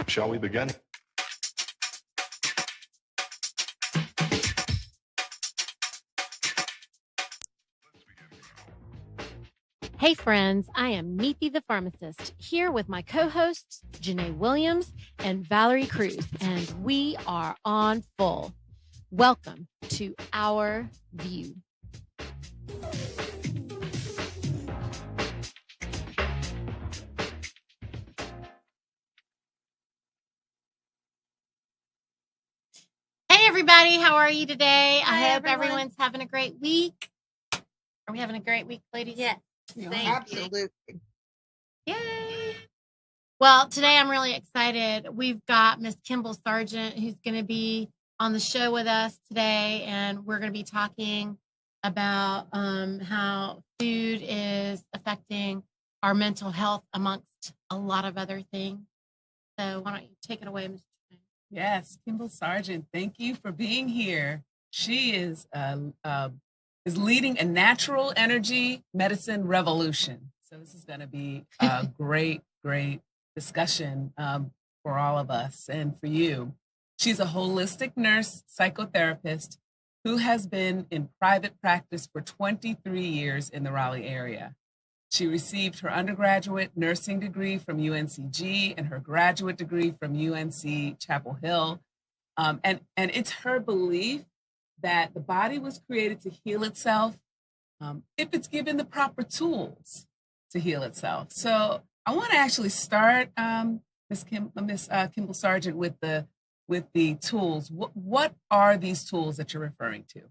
Shall we begin? Hey friends, I am Neethi the pharmacist here with my co-hosts Janae Williams and Valerie Cruz, and we are on full. Welcome to Our View. Hey everybody, how are you today? I hope everyone's having a great week. Are we having a great week, ladies? Yes. Absolutely. Yay! Well, today I'm really excited. We've got Miss Kimball Sargent who's going to be on the show with us today, and we're going to be talking about how food is affecting our mental health amongst a lot of other things. So why don't you take it away, Ms. Janae? Yes, Kimball Sargent, thank you for being here. She is leading a natural energy medicine revolution. So this is going to be a great discussion for all of us and for you. She's a holistic nurse psychotherapist who has been in private practice for 23 years in the Raleigh area. She received her undergraduate nursing degree from UNCG and her graduate degree from UNC Chapel Hill. And it's her belief that the body was created to heal itself if it's given the proper tools to heal itself. So I want to actually start, Miss Kimball Sargent, with the tools. What are these tools that you're referring to?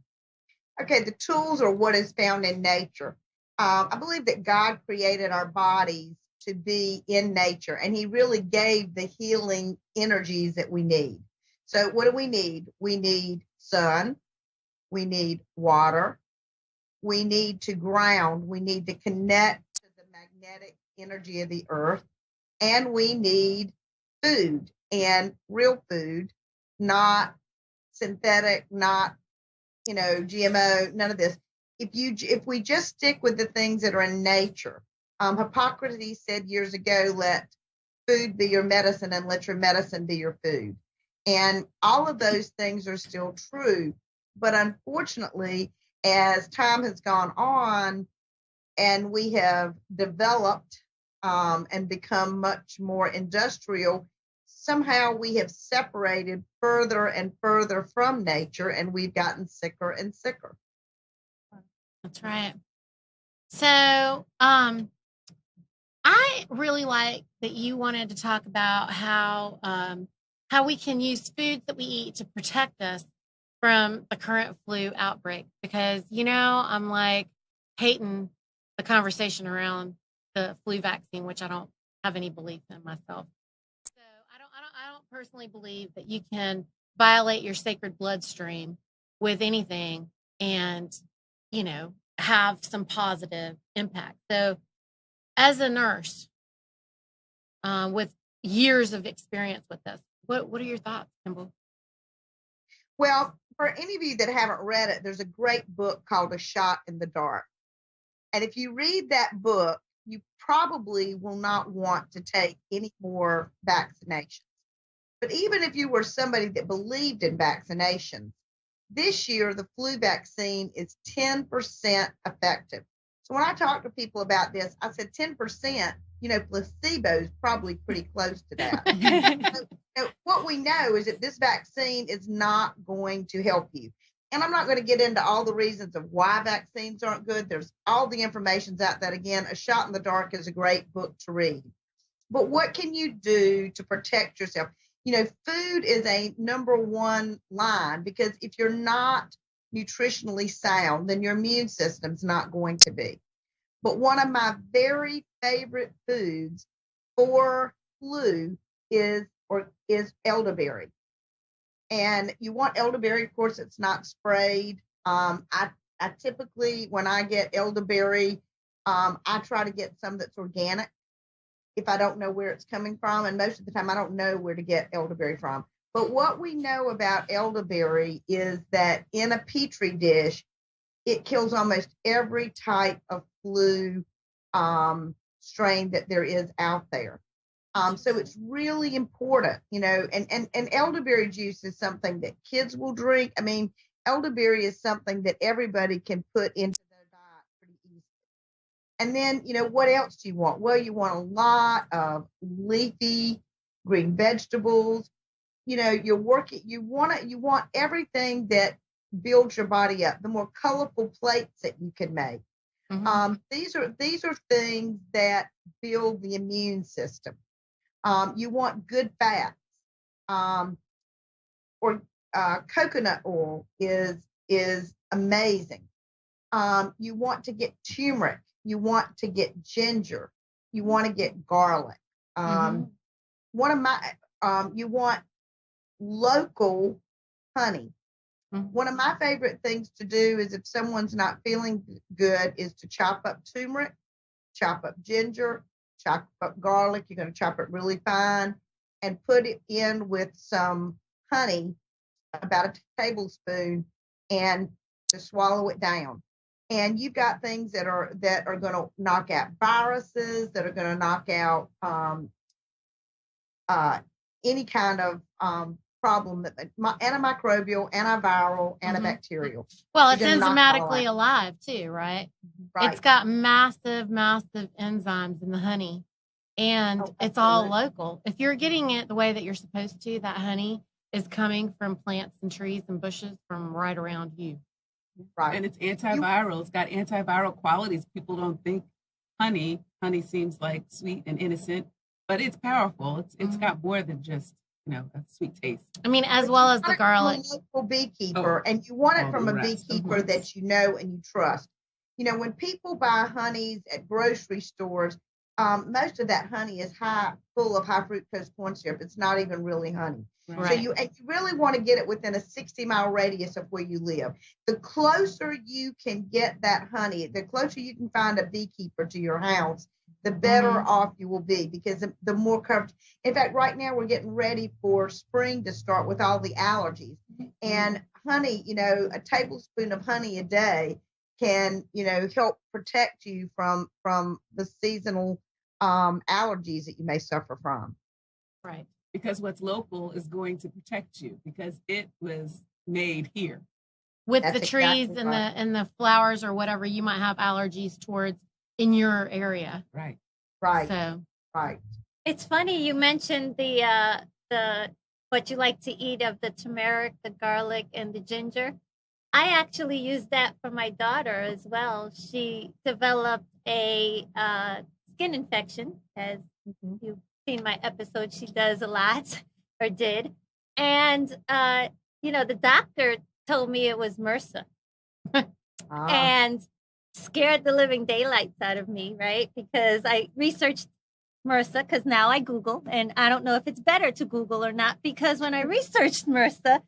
Okay, the tools are what is found in nature. I believe that God created our bodies to be in nature, and he really gave the healing energies that we need. So what do we need? We need sun. We need water. We need to ground. We need to connect to the magnetic energy of the earth. And we need food, and real food, not synthetic, not, GMO, none of this. If we just stick with the things that are in nature, Hippocrates said years ago, let food be your medicine and let your medicine be your food. And all of those things are still true. But unfortunately, as time has gone on and we have developed and become much more industrial, somehow we have separated further and further from nature, and we've gotten sicker and sicker. That's right. So I really like that you wanted to talk about how we can use foods that we eat to protect us from the current flu outbreak, because I'm like hating the conversation around the flu vaccine, which I don't have any belief in myself. So I don't personally believe that you can violate your sacred bloodstream with anything and have some positive impact. So as a nurse with years of experience with this, what are your thoughts, Kimball? Well, for any of you that haven't read it, there's a great book called A Shot in the Dark. And if you read that book, you probably will not want to take any more vaccinations. But even if you were somebody that believed in vaccinations, this year the flu vaccine is 10% effective. So when I talk to people about this, I said 10%, placebo is probably pretty close to that. So what we know is that this vaccine is not going to help you. And I'm not going to get into all the reasons of why vaccines aren't good. There's all the information's out there. Again, A Shot in the Dark is a great book to read. But what can you do to protect yourself? Food is a number one line, because if you're not nutritionally sound, then your immune system's not going to be. But one of my very favorite foods for flu is elderberry. And you want elderberry, of course, it's not sprayed. I typically, when I get elderberry, I try to get some that's organic if I don't know where it's coming from. And most of the time, I don't know where to get elderberry from. But what we know about elderberry is that in a Petri dish, it kills almost every type of flu strain that there is out there. So it's really important, and elderberry juice is something that kids will drink. I mean, elderberry is something that everybody can put into their diet pretty easily. And then, what else do you want? Well, you want a lot of leafy green vegetables. You want everything that builds your body up. The more colorful plates that you can make. These are things that build the immune system. You want good fats, or coconut oil is amazing. You want to get turmeric. You want to get ginger. You want to get garlic. You want local honey. One of my favorite things to do is if someone's not feeling good is to chop up turmeric, chop up ginger, chop up garlic. You're going to chop it really fine and put it in with some honey, about a tablespoon, and just swallow it down. And you've got things that are going to knock out viruses, that are going to knock out any kind of problem, that antimicrobial, antiviral, antibacterial. Well, it's enzymatically alive too, right? Right. It's got massive enzymes in the honey, and it's all local. If you're getting it the way that you're supposed to, that honey is coming from plants and trees and bushes from right around you. Right. And it's antiviral. It's got antiviral qualities. People don't think honey seems like sweet and innocent, but it's powerful. It's got more than just, a sweet taste. I mean, as well as the garlic. A local beekeeper, and you want it from a beekeeper that you know and you trust. When people buy honeys at grocery stores, most of that honey is full of high fructose corn syrup. It's not even really honey. Right. So you really want to get it within a 60-mile radius of where you live. The closer you can get that honey, the closer you can find a beekeeper to your house, the better off you will be, because the more coverage. In fact, right now we're getting ready for spring to start with all the allergies. And honey, a tablespoon of honey a day can, help protect you from the seasonal allergies that you may suffer from. Right. Because what's local is going to protect you because it was made here. With the trees and the flowers or whatever you might have allergies towards in your area. Right. Right. So right. It's funny you mentioned the what you like to eat of the turmeric, the garlic, and the ginger. I actually use that for my daughter as well. She developed a skin infection, as you've seen my episode. She does a lot, or did. And, the doctor told me it was MRSA. And scared the living daylights out of me, right? Because I researched MRSA, because now I Google, and I don't know if it's better to Google or not, because when I researched MRSA,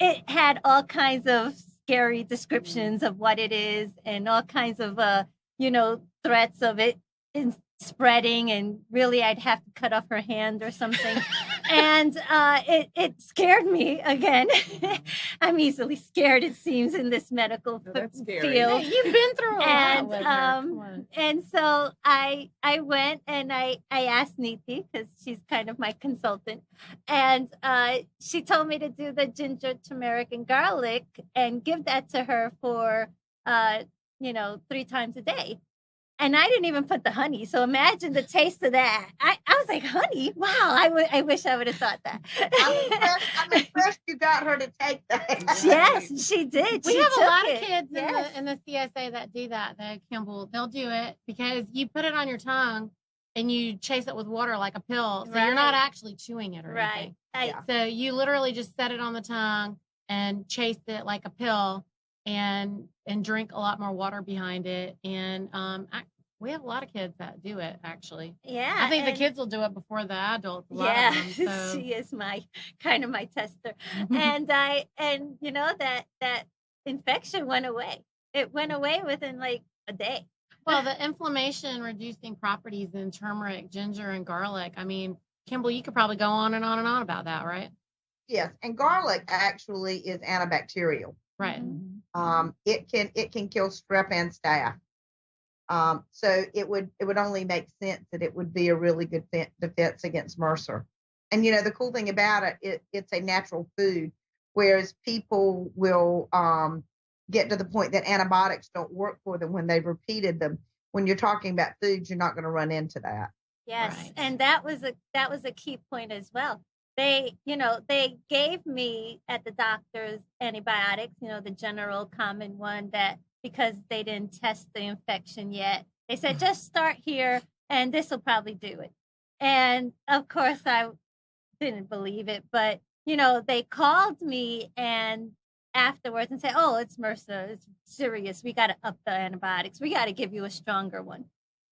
it had all kinds of scary descriptions of what it is and all kinds of, threats of it spreading, and really I'd have to cut off her hand or something. And it scared me again. I'm easily scared, it seems, in this medical field. Hey, you've been through a lot with her. And so I went and I asked Neeti, because she's kind of my consultant, and she told me to do the ginger, turmeric, and garlic and give that to her for 3 times a day. And I didn't even put the honey. So imagine the taste of that. I was like, honey? Wow. I wish I would have thought that. I'm impressed you got her to take that. Yes, she did. We have a lot of kids in the CSA that do that, the Kimball. They'll do it because you put it on your tongue and you chase it with water like a pill. So you're not actually chewing it or anything. So you literally just set it on the tongue and chase it like a pill. And drink a lot more water behind it. And we have a lot of kids that do it, actually. Yeah. I think the kids will do it before the adults. She is my tester. And that infection went away. It went away within like a day. Well, the inflammation reducing properties in turmeric, ginger, and garlic. I mean, Kimball, you could probably go on and on and on about that, right? Yes. And garlic actually is antibacterial. Right. It can kill strep and staph. So it would only make sense that it would be a really good defense against MRSA. And the cool thing about it's a natural food, whereas people will get to the point that antibiotics don't work for them when they've repeated them. When you're talking about foods, you're not going to run into that. Yes, Right. and that was a key point as well. They gave me at the doctor's antibiotics, the general common one, that because they didn't test the infection yet. They said, just start here and this will probably do it. And of course I didn't believe it, but they called me and afterwards and said, oh, it's MRSA, it's serious. We got to up the antibiotics. We got to give you a stronger one.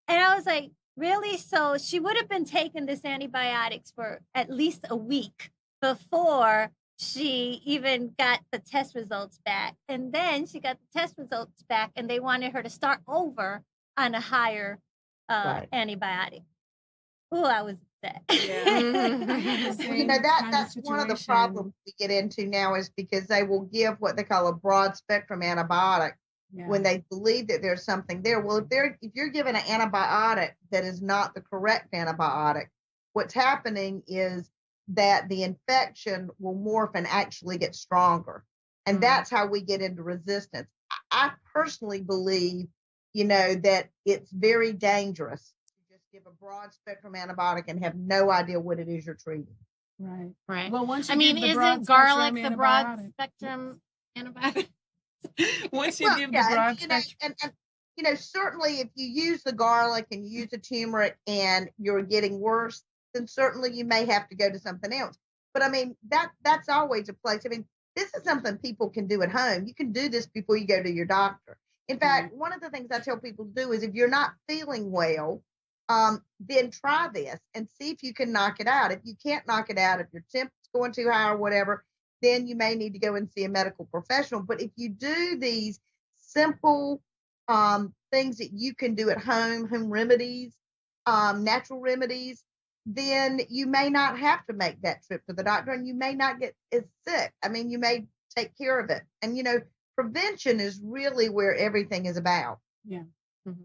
And I was like, really? So she would have been taking this antibiotics for at least a week before she even got the test results back. And then she got the test results back and they wanted her to start over on a higher antibiotic. Oh, I was upset. Yeah. That's one of the problems we get into now, is because they will give what they call a broad spectrum antibiotic when they believe that there's something there. Well, if you're given an antibiotic that is not the correct antibiotic, what's happening is that the infection will morph and actually get stronger. And that's how we get into resistance. I personally believe, that it's very dangerous to just give a broad spectrum antibiotic and have no idea what it is you're treating. Right. Well, once you isn't garlic the broad spectrum antibiotic? Once you give the broad spectrum. And certainly if you use the garlic and you use the turmeric and you're getting worse, then certainly you may have to go to something else. But I mean, that's always a place. I mean, this is something people can do at home. You can do this before you go to your doctor. In fact, one of the things I tell people to do is, if you're not feeling well, then try this and see if you can knock it out. If you can't knock it out, if your temp's going too high or whatever, then you may need to go and see a medical professional. But if you do these simple things that you can do at home remedies, natural remedies, then you may not have to make that trip to the doctor and you may not get as sick. I mean, you may take care of it. And, prevention is really where everything is about. Yeah.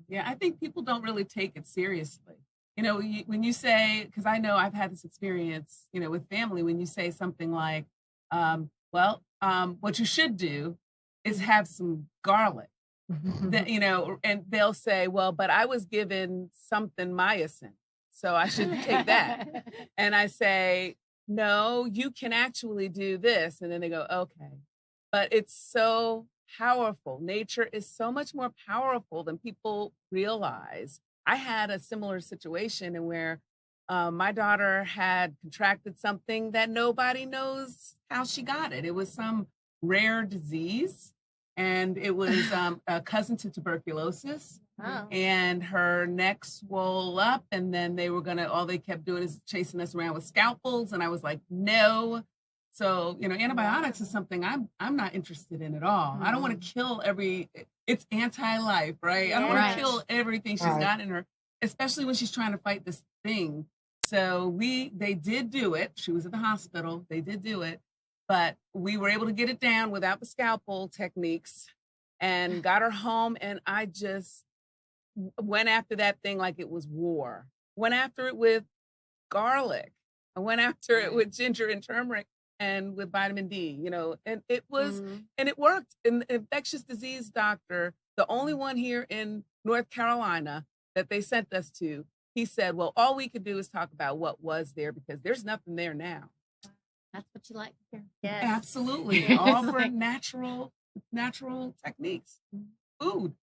Yeah. I think people don't really take it seriously. When you say, because I know I've had this experience, with family, when you say something like, what you should do is have some garlic, and they'll say, well, but I was given something mycin, so I shouldn't take that. And I say, no, you can actually do this. And then they go, okay. But it's so powerful. Nature is so much more powerful than people realize. I had a similar situation in where my daughter had contracted something that nobody knows how she got it. It was some rare disease, and it was a cousin to tuberculosis. Oh. And her neck swole up, and then all they kept doing is chasing us around with scalpels. And I was like, no. So, antibiotics is something I'm not interested in at all. I don't want to kill it's anti-life, right? I don't want to kill everything she's got in her, especially when she's trying to fight this thing. So they did do it. She was at the hospital. They did do it, but we were able to get it down without the scalpel techniques and got her home. And I just went after that thing like it was war. Went after it with garlic. I went after it with ginger and turmeric and with vitamin D, and it was, and it worked. And the infectious disease doctor, the only one here in North Carolina that they sent us to, he said, well, all we could do is talk about what was there because there's nothing there now. That's what you like to hear. Yes. Absolutely. All for natural techniques. Food.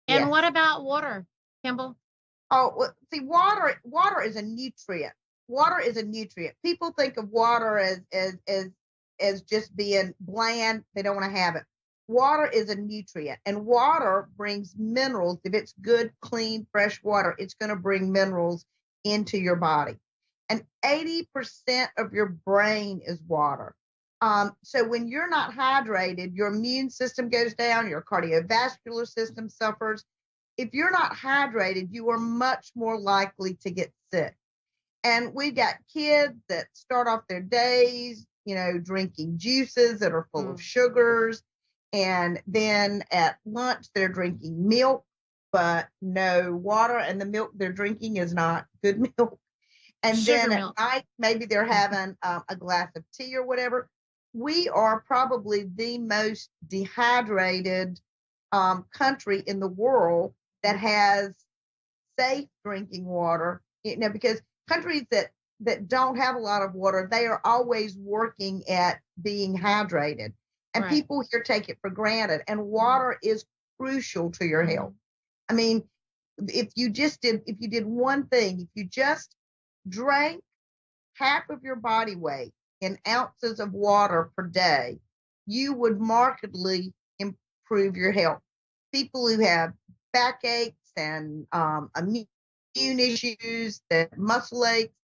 And what about water, Kimball? Oh, well, see, water is a nutrient. Water is a nutrient. People think of water as just being bland. They don't want to have it. Water is a nutrient, and water brings minerals. If it's good, clean, fresh water, it's going to bring minerals into your body. And 80% of your brain is water. So when you're not hydrated, your immune system goes down, your cardiovascular system suffers. If you're not hydrated, you are much more likely to get sick. And we've got kids that start off their days, drinking juices that are full of sugars. And then at lunch, they're drinking milk but no water, and the milk they're drinking is not good milk. And Sugar then at milk. night, maybe they're having a glass of tea or whatever. We are probably the most dehydrated country in the world that has safe drinking water. Because countries that don't have a lot of water, they are always working at being hydrated. And Right. people here take it for granted. And water is crucial to your health. I mean, if you did one thing, if you just drank half of your body weight in ounces of water per day, you would markedly improve your health. People who have backaches and immune issues, that muscle aches,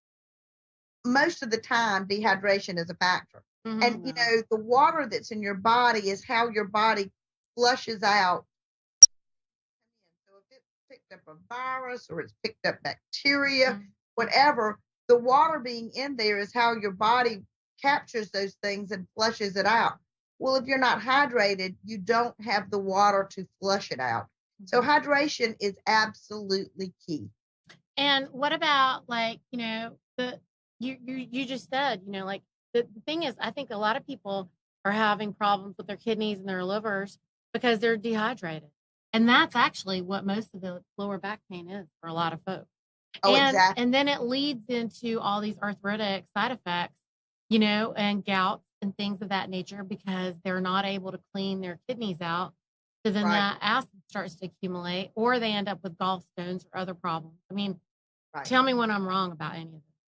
most of the time dehydration is a factor. Mm-hmm. And the water that's in your body is how your body flushes out. So if it's picked up a virus or it's picked up bacteria, whatever, the water being in there is how your body captures those things and flushes it out. Well, if you're not hydrated, you don't have the water to flush it out. So hydration is absolutely key. And what about, like, you just said, like, the thing is, I think a lot of people are having problems with their kidneys and their livers because they're dehydrated. And that's actually what most of the lower back pain is for a lot of folks. Oh, exactly. And then it leads into all these arthritic side effects, and gout and things of that nature because they're not able to clean their kidneys out. So then that acid starts to accumulate, or they end up with gallstones or other problems. I mean, tell me when I'm wrong about any of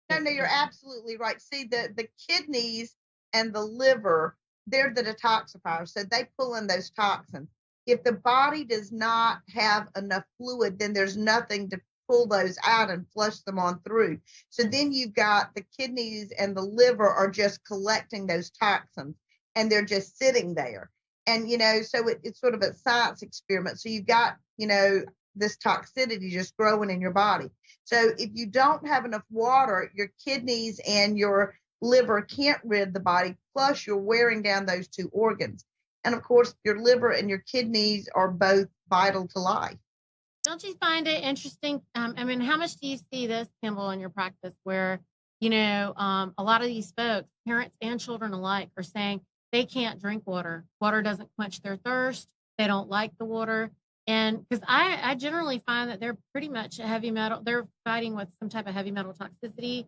this. No, you're absolutely right. See, the kidneys and the liver, they're the detoxifiers. So they pull in those toxins. If the body does not have enough fluid, then there's nothing to pull those out and flush them on through. So then you've got the kidneys and the liver are just collecting those toxins, and they're just sitting there. And, so it's sort of a science experiment. So you've got, this toxicity just growing in your body. So if you don't have enough water, your kidneys and your liver can't rid the body, plus you're wearing down those two organs. And of course, your liver and your kidneys are both vital to life. Don't you find it interesting? I mean, how much do you see this, Kimball, in your practice where, a lot of these folks, parents and children alike, are saying they can't drink water. Water doesn't quench their thirst. They don't like the water. And because I generally find that they're pretty much heavy metal, they're fighting with some type of heavy metal toxicity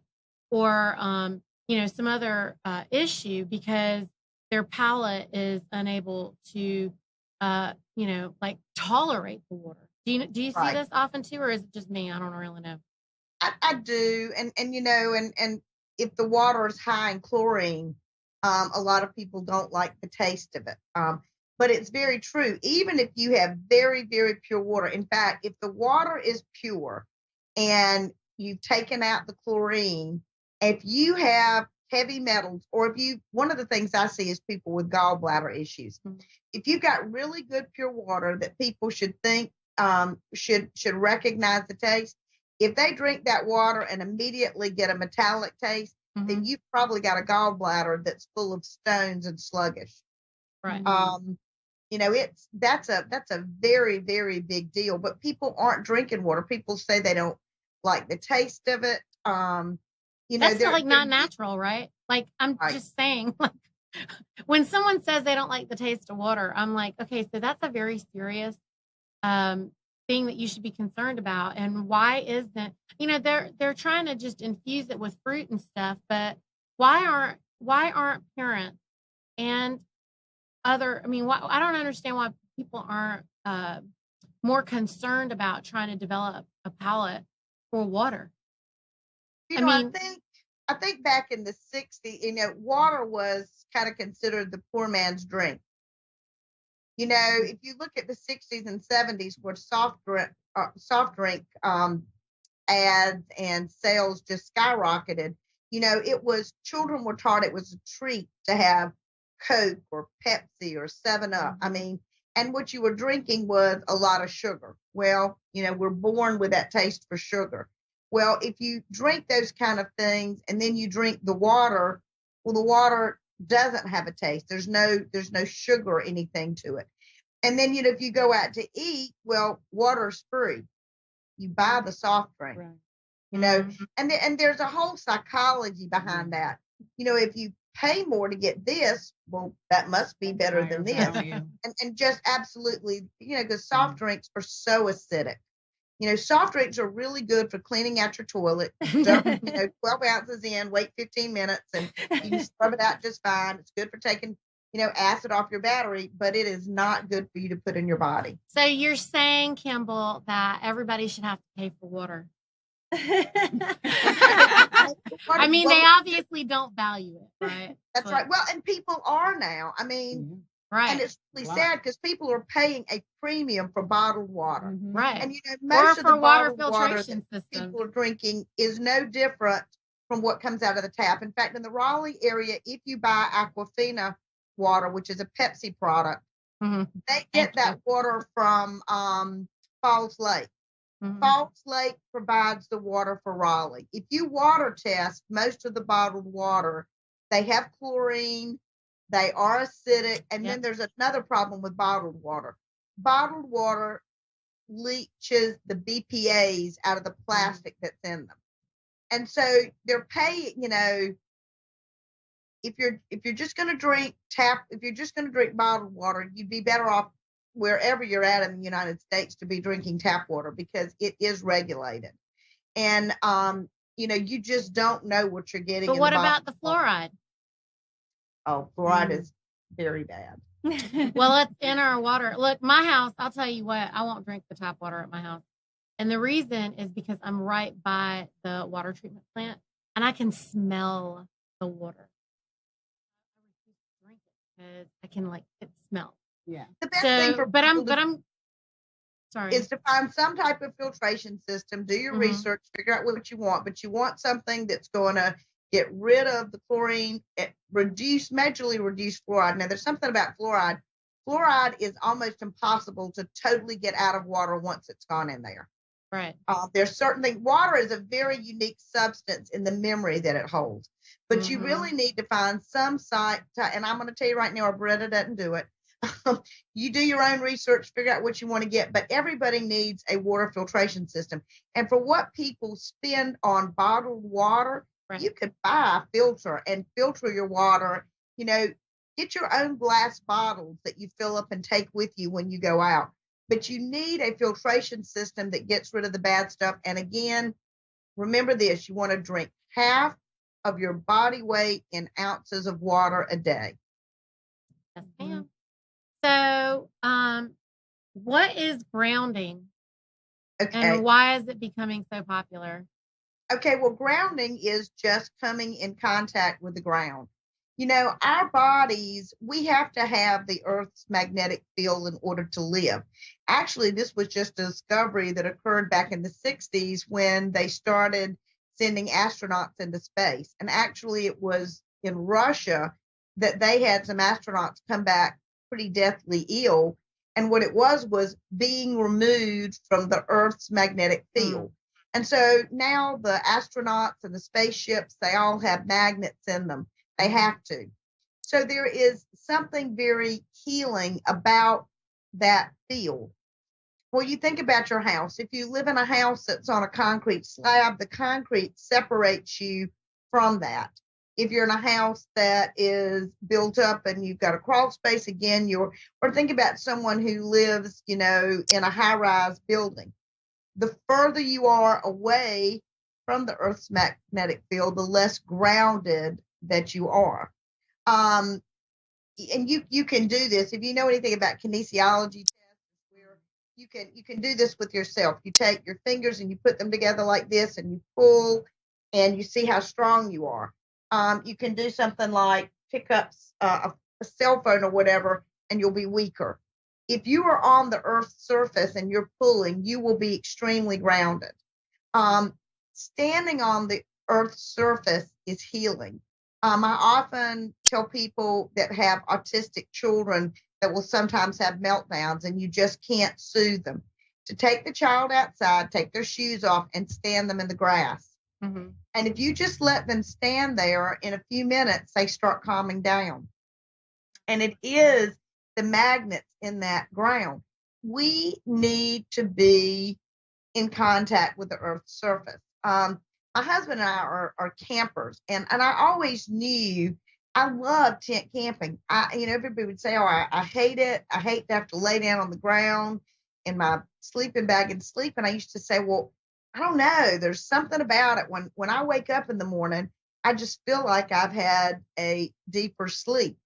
or, some other issue because their palate is unable to, tolerate the water. Do you see this often too, or is it just me? I don't really know. I do. And if the water is high in chlorine, a lot of people don't like the taste of it. But it's very true. Even if you have very, very pure water, in fact, if the water is pure and you've taken out the chlorine, if you have heavy metals, or one of the things I see is people with gallbladder issues. If you've got really good pure water that people should think should recognize the taste, if they drink that water and immediately get a metallic taste, then you've probably got a gallbladder that's full of stones and sluggish. Right. That's a very, very big deal. But people aren't drinking water. People say they don't like the taste of it. That's not not natural, right? Like, I'm just saying, like, when someone says they don't like the taste of water, I'm like, okay, so that's a very serious thing that you should be concerned about. And why isn't, they're trying to just infuse it with fruit and stuff, but why aren't parents and I don't understand why people aren't more concerned about trying to develop a palate for water. I think back in the 60s, water was kind of considered the poor man's drink. If you look at the 60s and 70s where soft drink ads and sales just skyrocketed, children were taught it was a treat to have Coke or Pepsi or 7-Up. And what you were drinking was a lot of sugar. Well, we're born with that taste for sugar. Well, if you drink those kind of things and then you drink the water, well, the water doesn't have a taste. There's no sugar or anything to it. And then, if you go out to eat, well, water's free. You buy the soft drink, Right. and there's a whole psychology behind that. If you pay more to get this, well, that must be better than this. And just absolutely, because soft drinks are so acidic. Soft drinks are really good for cleaning out your toilet. Dump, 12 ounces in, wait 15 minutes, and you can scrub it out just fine. It's good for taking, acid off your battery, but it is not good for you to put in your body. So you're saying, Kimball, that everybody should have to pay for water? I mean, they obviously don't value it, right? That's right. Well, and people are now. I mean, right. And it's really sad because people are paying a premium for bottled water. Right. And, most of the water bottled filtration water system people are drinking is no different from what comes out of the tap. In fact, in the Raleigh area, if you buy Aquafina water, which is a Pepsi product, they get that water from Falls Lake. Falls Lake provides the water for Raleigh. If you water test most of the bottled water, they have chlorine, they are acidic, and then there's another problem with bottled water. Bottled water leaches the BPAs out of the plastic that's in them. And so they're paying, if you're just going to drink bottled water, you'd be better off wherever you're at in the United States to be drinking tap water because it is regulated. And, you just don't know what you're getting. But what about the fluoride? Oh, fluoride is very bad. Well, it's in our water. Look, my house, I'll tell you what, I won't drink the tap water at my house. And the reason is because I'm right by the water treatment plant and I can smell the water. I refuse to drink it because I can it smells. Yeah. The best thing for but I'm sorry. Is to find some type of filtration system, do your research, figure out what you want, but you want something that's going to get rid of the chlorine, majorly reduce fluoride. Now, there's something about fluoride. Fluoride is almost impossible to totally get out of water once it's gone in there. Right. There's certain things. Water is a very unique substance in the memory that it holds, but you really need to find some site, and I'm going to tell you right now, Beretta doesn't do it. You do your own research, figure out what you want to get, but everybody needs a water filtration system. And for what people spend on bottled water, you could buy a filter and filter your water. Get your own glass bottles that you fill up and take with you when you go out. But you need a filtration system that gets rid of the bad stuff. And again, remember this, you want to drink half of your body weight in ounces of water a day. Yes, ma'am. So, what is grounding? Okay. And why is it becoming so popular? Okay, well, grounding is just coming in contact with the ground. Our bodies, we have to have the Earth's magnetic field in order to live. Actually, this was just a discovery that occurred back in the 60s when they started sending astronauts into space. And actually, it was in Russia that they had some astronauts come back pretty deathly ill. And what it was being removed from the Earth's magnetic field. And so now the astronauts and the spaceships, they all have magnets in them. They have to. So there is something very healing about that field. Well, you think about your house. If you live in a house that's on a concrete slab, the concrete separates you from that. If you're in a house that is built up and you've got a crawl space, again, or think about someone who lives, in a high-rise building. The further you are away from the Earth's magnetic field, the less grounded that you are. And you can do this if you know anything about kinesiology tests, where you can do this with yourself. You take your fingers and you put them together like this and you pull and you see how strong you are. You can do something like pick up a cell phone or whatever and you'll be weaker. If you are on the Earth's surface and you're pulling, you will be extremely grounded. Standing on the Earth's surface is healing. I often tell people that have autistic children that will sometimes have meltdowns and you just can't soothe them, to take the child outside, take their shoes off and stand them in the grass. And if you just let them stand there, in a few minutes, they start calming down. And it is the magnets in that ground. We need to be in contact with the Earth's surface. My husband and I are campers, and I always knew I love tent camping. Everybody would say, "Oh, I hate it. I hate to have to lay down on the ground in my sleeping bag and sleep." And I used to say, "Well, I don't know. There's something about it. When I wake up in the morning, I just feel like I've had a deeper sleep."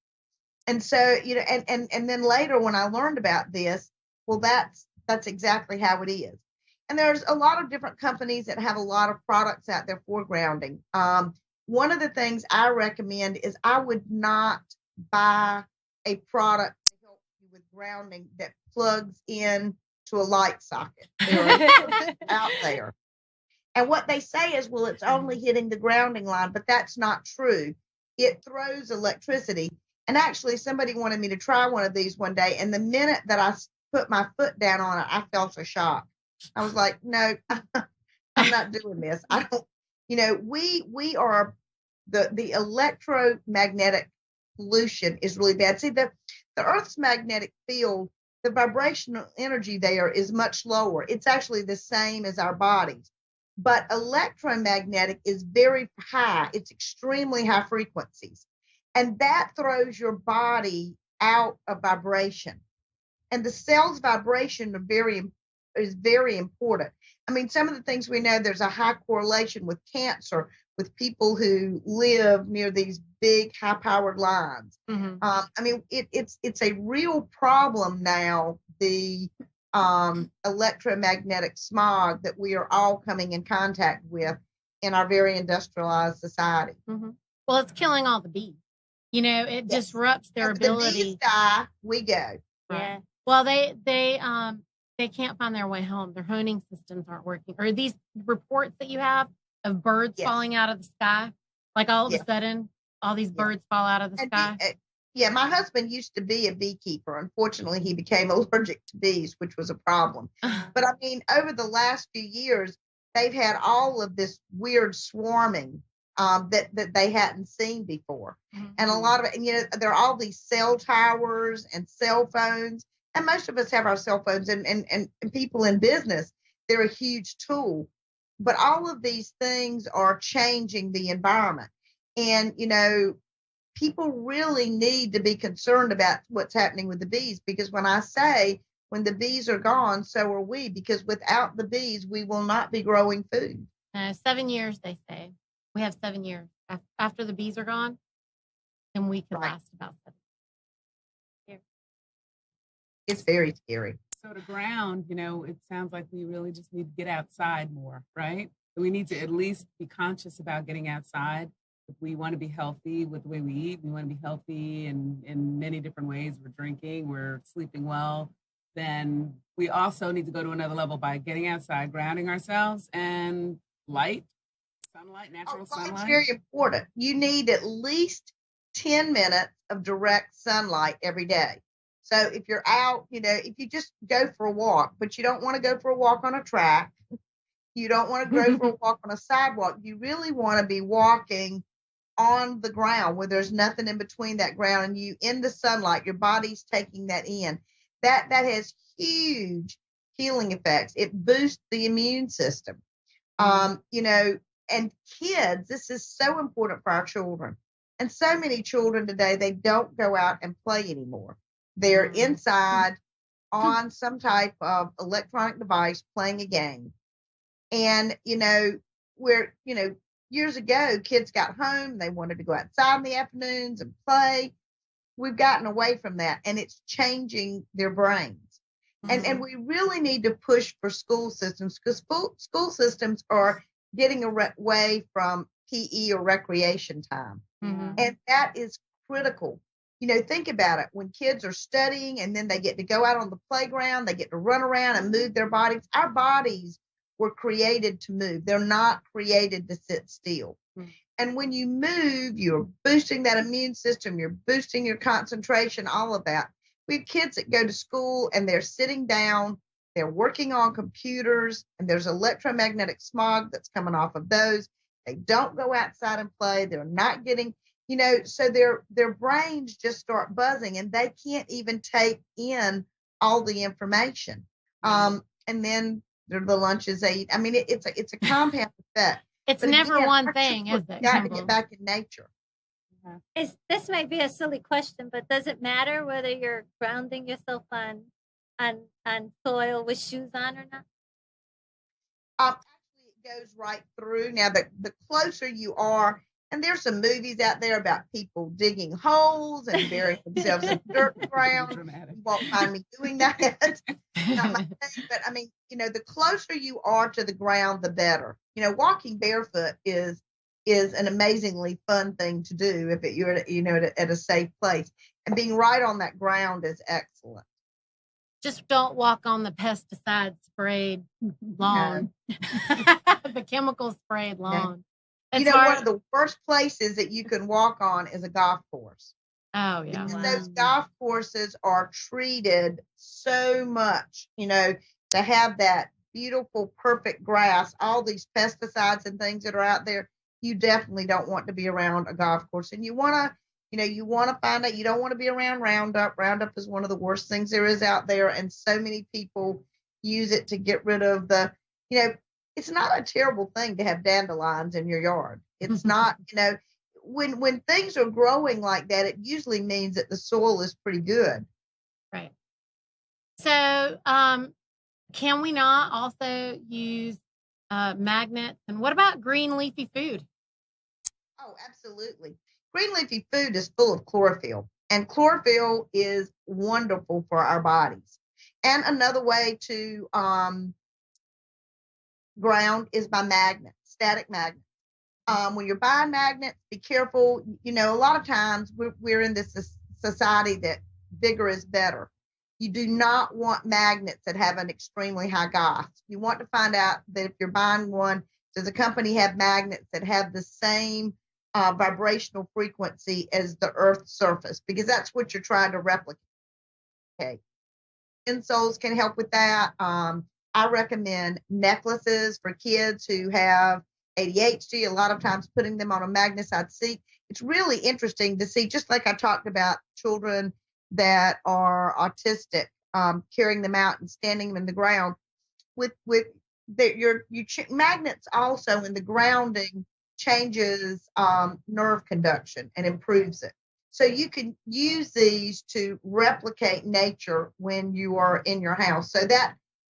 And so, and then later when I learned about this, well, that's exactly how it is. And there's a lot of different companies that have a lot of products out there for grounding. One of the things I recommend is I would not buy a product to help you with grounding that plugs in to a light socket. There are out there. And what they say is, well, it's only hitting the grounding line, but that's not true. It throws electricity. And actually, somebody wanted me to try one of these one day. And the minute that I put my foot down on it, I felt a shock. I was like, no, I'm not doing this. I don't, we are the electromagnetic pollution is really bad. See, the Earth's magnetic field, the vibrational energy there is much lower. It's actually the same as our bodies. But electromagnetic is very high. It's extremely high frequencies. And that throws your body out of vibration. And the cell's vibration is very important. I mean, some of the things we know, there's a high correlation with cancer with people who live near these big high-powered lines. Mm-hmm. I mean, it's a real problem now, the electromagnetic smog that we are all coming in contact with in our very industrialized society. Mm-hmm. Well, it's killing all the bees. It disrupts their ability. The bees die, we go. Yeah. Well, they can't find their way home. Their honing systems aren't working. Or these reports that you have of birds falling out of the sky, like all of a sudden, all these birds fall out of the sky. My husband used to be a beekeeper. Unfortunately, he became allergic to bees, which was a problem. But I mean, over the last few years, they've had all of this weird swarming that they hadn't seen before. Mm-hmm. And a lot of it, there are all these cell towers and cell phones. And most of us have our cell phones, and people in business, they're a huge tool. But all of these things are changing the environment. And, people really need to be concerned about what's happening with the bees, because when I say when the bees are gone, so are we, because without the bees, we will not be growing food. 7 years, they say. We have 7 years. After the bees are gone, then we can last about 7 years. It's very scary. So to ground, it sounds like we really just need to get outside more, right? We need to at least be conscious about getting outside. If we want to be healthy with the way we eat, we want to be healthy in many different ways. We're drinking, we're sleeping well. Then we also need to go to another level by getting outside, grounding ourselves, and sunlight, natural sunlight. It's very important. You need at least 10 minutes of direct sunlight every day. So if you're out, if you just go for a walk, but you don't want to go for a walk on a track, you don't want to go for a walk on a sidewalk, you really want to be walking on the ground where there's nothing in between that ground, and you in the sunlight, your body's taking that in. That has huge healing effects. It boosts the immune system. And kids, this is so important for our children. And so many children today, they don't go out and play anymore. They're inside on some type of electronic device playing a game. And, years ago, kids got home, they wanted to go outside in the afternoons and play. We've gotten away from that, and it's changing their brains. Mm-hmm. And we really need to push for school systems, because school systems are getting away from PE or recreation time. Mm-hmm. And that is critical. Think about it. When kids are studying and then they get to go out on the playground, they get to run around and move their bodies. Our bodies were created to move. They're not created to sit still. Mm-hmm. And when you move, you're boosting that immune system, you're boosting your concentration, all of that. We have kids that go to school and they're sitting down, they're working on computers, and there's electromagnetic smog that's coming off of those. They don't go outside and play. They're not getting, So their brains just start buzzing and they can't even take in all the information. And then the lunches they eat. I mean, it's a compound effect. It's But never again, one our thing, is children it, got to Kimball? get back in nature. This might be a silly question, but does it matter whether you're grounding yourself on soil with shoes on or not? Actually, it goes right through. Now, the closer you are, and there's some movies out there about people digging holes and burying themselves in dirt ground. You won't find me doing that. Not my thing, but I mean, the closer you are to the ground, the better. Walking barefoot is an amazingly fun thing to do if you're at a safe place, and being right on that ground is excellent. Just don't walk on the pesticide sprayed lawn, the chemical sprayed lawn. No. One of the worst places that you can walk on is a golf course. Oh, yeah. Because those golf courses are treated so much, to have that beautiful, perfect grass, all these pesticides and things that are out there. You definitely don't want to be around a golf course. And you want to find out, you don't want to be around Roundup. Roundup is one of the worst things there is out there. And so many people use it to get rid of it's not a terrible thing to have dandelions in your yard. It's not, when things are growing like that, it usually means that the soil is pretty good. Right. So, can we not also use magnets? And what about green leafy food? Oh, absolutely. Green leafy food is full of chlorophyll, and chlorophyll is wonderful for our bodies. And another way to ground is by magnets, static magnets. When you're buying magnets, be careful. A lot of times we're in this society that bigger is better. You do not want magnets that have an extremely high Gauss. You want to find out that if you're buying one, does the company have magnets that have the same vibrational frequency as the Earth's surface? Because that's what you're trying to replicate. Okay. Insoles can help with that. I recommend necklaces for kids who have ADHD. A lot of times putting them on a magnesite seat. It's really interesting to see, just like I talked about children that are autistic, carrying them out and standing them in the ground. Magnets also in the grounding changes nerve conduction and improves it. So you can use these to replicate nature when you are in your house. So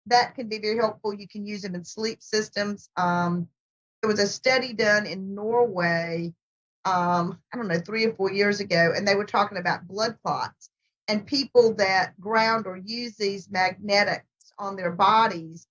that can be very helpful. You can use them in sleep systems. There was a study done in Norway, I don't know, 3 or 4 years ago, and they were talking about blood clots. And people that ground or use these magnetics on their bodies,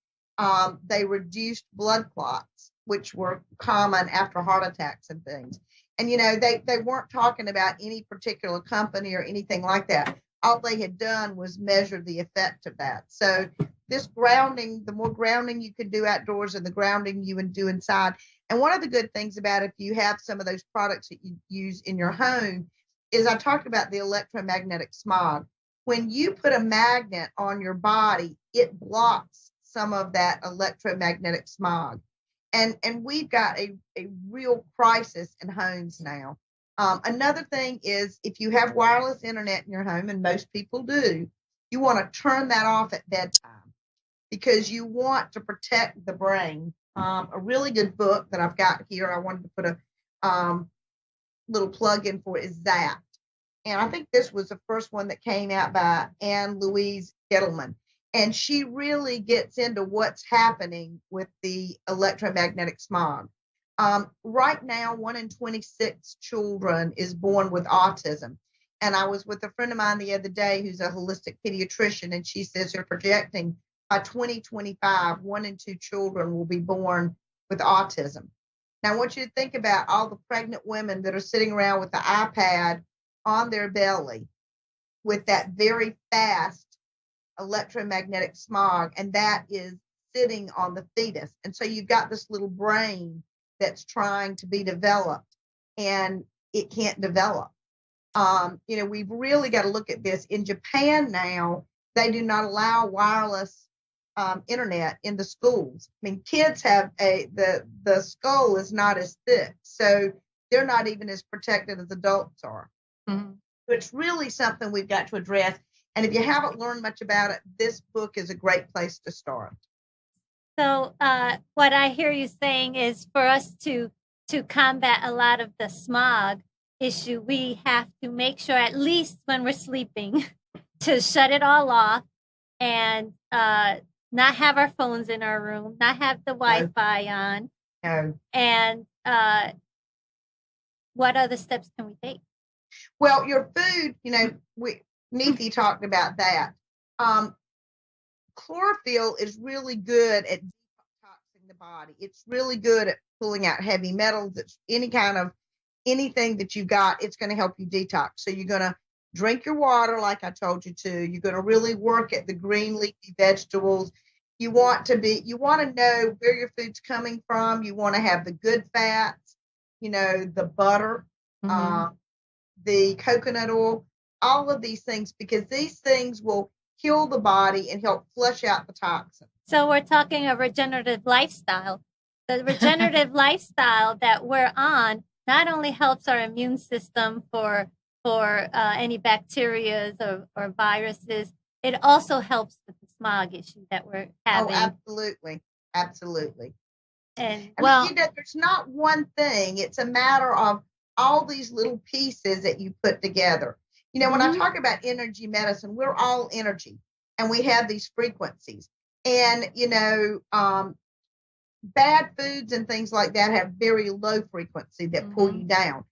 they reduced blood clots, which were common after heart attacks and things. And, they weren't talking about any particular company or anything like that. All they had done was measure the effect of that. So this grounding, the more grounding you can do outdoors and the grounding you can do inside. And one of the good things about if you have some of those products that you use in your home is I talked about the electromagnetic smog. When you put a magnet on your body, it blocks some of that electromagnetic smog. And we've got a real crisis in homes now. Another thing is if you have wireless internet in your home, and most people do, you want to turn that off at bedtime because you want to protect the brain. A really good book that I've got here, I wanted to put a little plug in for is Zapped. And I think this was the first one that came out by Anne Louise Gettleman. And she really gets into what's happening with the electromagnetic smog. Right now, 1 in 26 children is born with autism. And I was with a friend of mine the other day who's a holistic pediatrician, and she says they're projecting by 2025, 1 in 2 children will be born with autism. Now, I want you to think about all the pregnant women that are sitting around with the iPad on their belly with that very fast electromagnetic smog, and that is sitting on the fetus. And so you've got this little brain that's trying to be developed and it can't develop. We've really got to look at this. In Japan now, they do not allow wireless internet in the schools. I mean, kids have the skull is not as thick. So they're not even as protected as adults are. Mm-hmm. It's really something we've got to address. And if you haven't learned much about it, this book is a great place to start. So what I hear you saying is for us to combat a lot of the smog issue, we have to make sure, at least when we're sleeping, to shut it all off and not have our phones in our room, not have the Wi-Fi on. No. And what other steps can we take? Well, your food, Neethi talked about that. Chlorophyll is really good at detoxing the body. It's really good at pulling out heavy metals. It's anything that you've got, it's going to help you detox. So you're going to drink your water like I told you to. You're going to really work at the green leafy vegetables. You want to know where your food's coming from. You want to have the good fats, the butter, the coconut oil, all of these things, because these things will heal the body and help flush out the toxins. So we're talking a regenerative lifestyle. The regenerative lifestyle that we're on not only helps our immune system for any bacteria or viruses, it also helps with the smog issue that we're having. Oh, absolutely. And there's not one thing. It's a matter of all these little pieces that you put together. When I talk about energy medicine, we're all energy, and we have these frequencies. And, bad foods and things like that have very low frequency that pull you down.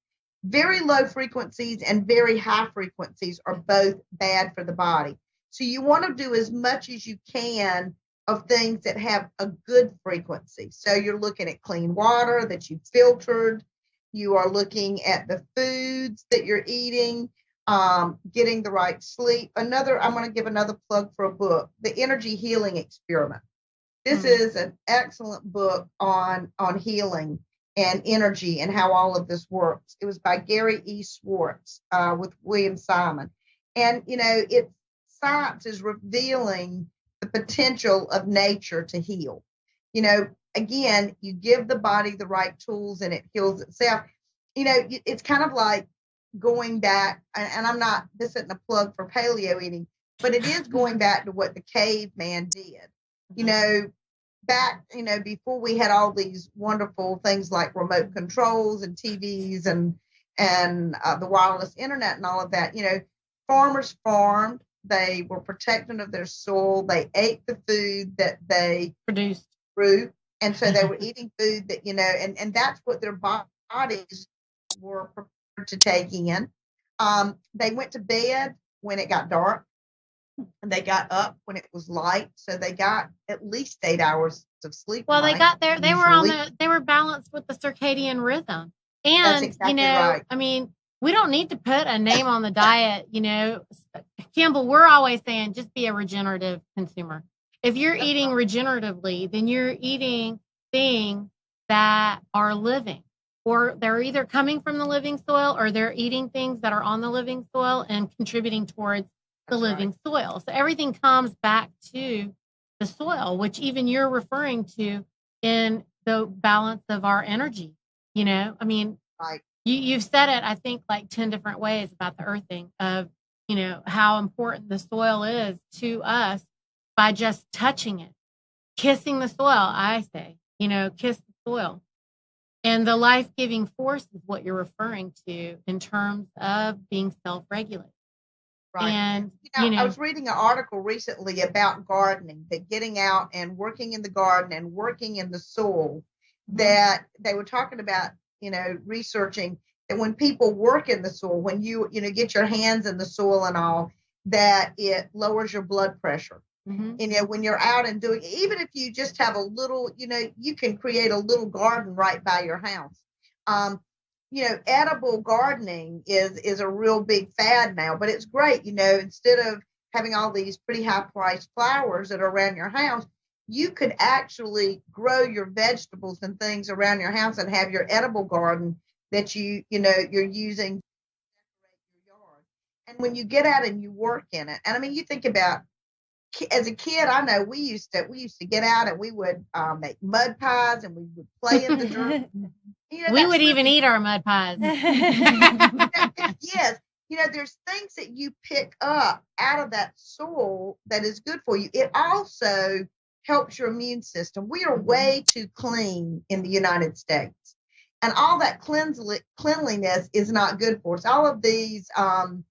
Very low frequencies and very high frequencies are both bad for the body. So you want to do as much as you can of things that have a good frequency. So you're looking at clean water that you've filtered. You are looking at the foods that you're eating, getting the right sleep. I'm going to give another plug for a book, The Energy Healing Experiment. This is an excellent book on healing and energy and how all of this works. It was by Gary E. Schwartz with William Simon. And, science is revealing the potential of nature to heal. Again, you give the body the right tools and it heals itself. It's kind of like going back, and this isn't a plug for paleo eating, but it is going back to what the caveman did. Back, before we had all these wonderful things like remote controls and TVs and the wireless internet and all of that, farmers farmed, they were protecting of their soil, they ate the food that they produced, and so they were eating food that, and that's what their bodies were prepared to take in. They went to bed when it got dark. And they got up when it was light, so they got at least 8 hours of sleep. Well, they got there. They were balanced with the circadian rhythm. And that's exactly right. I mean, we don't need to put a name on the diet. Kimball, we're always saying just be a regenerative consumer. If you're eating regeneratively, then you're eating things that are living, or they're either coming from the living soil, or they're eating things that are on the living soil and contributing towards the living soil. So everything comes back to the soil, which even you're referring to in the balance of our energy. Right. You've said it, I think, like 10 different ways about the earthing of, how important the soil is to us by just touching it, kissing the soil. I say, kiss the soil. And the life-giving force is what you're referring to in terms of being self-regulated. Right. And, I was reading an article recently about gardening, that getting out and working in the garden and working in the soil, that they were talking about, researching that when people work in the soil, when you get your hands in the soil and all, that it lowers your blood pressure. When you're out and doing, even if you just have a little, you can create a little garden right by your house. Edible gardening is a real big fad now, but it's great. Instead of having all these pretty high priced flowers that are around your house, you could actually grow your vegetables and things around your house and have your edible garden that you're using to decorate your yard. And when you get out and you work in it, and I mean, you think about, as a kid, I know we used to get out and we would make mud pies and we would play in the dirt. We would even eat our mud pies. Yes. There's things that you pick up out of that soil that is good for you. It also helps your immune system. We are way too clean in the United States. And all that cleanliness is not good for us. All of these antibacterial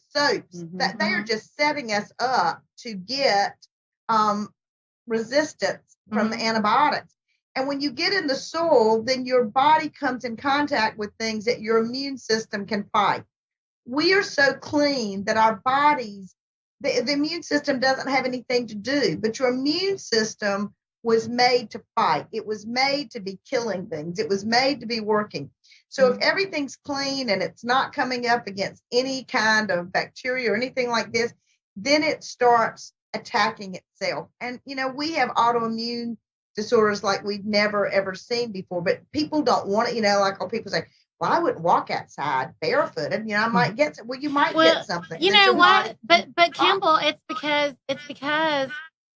soaps, that they are just setting us up to get resistance from the antibiotics. And when you get in the soil, then your body comes in contact with things that your immune system can fight. We are so clean that our bodies, the immune system doesn't have anything to do, but your immune system was made to fight. It was made to be killing things. It was made to be working. So if everything's clean and it's not coming up against any kind of bacteria or anything like this, then it starts attacking itself. And, we have autoimmune disorders like we've never, ever seen before, but people don't want it, like people say, well, I wouldn't walk outside barefooted. I might get some. Well, you might get something. You know what? But Kimball, it's because